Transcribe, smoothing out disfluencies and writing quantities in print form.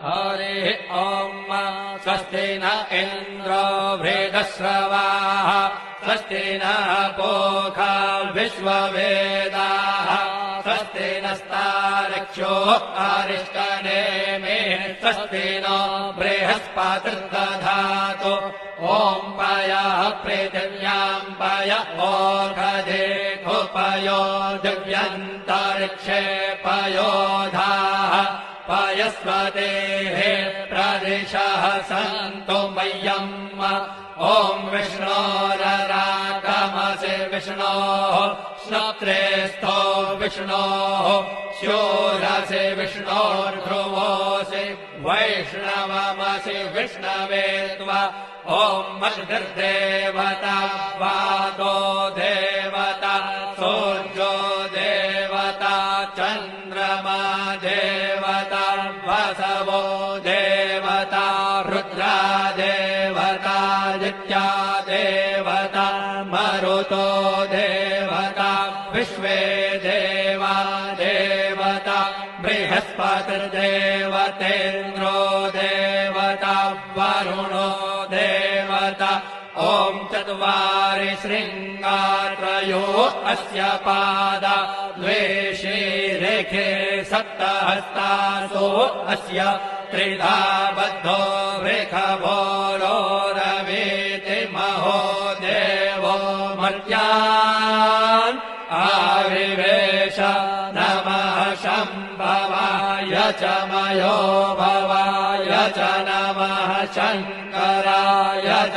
हरिः ॐ स्वस्ति न इन्द्रो वृद्धश्रवाः स्वस्ति नः पूषा विश्ववेदाः स्वस्ति नस्तार्क्ष्यो अरिष्टनेमिः स्वस्ति नो बृहस्पतिर्दधातु ॐ पयः पृथिव्यां पय ओषधेषु पयो दिव्यन्तरिक्षे पयोधाः पयस्वतेः प्रदिशः सन्तु मह्यम् ॐ विष्णोररागमसि विष्णोः श्रोत्रेस्थो विष्णोः शूरसि विष्णोर्ध्रुवोऽसि वैष्णवमसि विष्णवे त्वा ॐ मद्भिर्देवता वातो देवता सूर्यो देवता चन्द्रमा देवता वसवो देवता रुद्रा देवता आदित्या देवता मरुतो देवता विश्वे देवा देवता बृहस्पतिर्देवतेन्द्रो देवता वरुणो देवता ॐ चत्वारि शृङ्गात्रयो अस्य पादा द्वे शीरेखे सप्तहस्तासो अस्य त्रिधा बद्धो वृषभोरो रवीति महो देवो मर्त्यान् आविवेश नमः शम्भवाय च मयो भवाय च नमः शङ्कराय च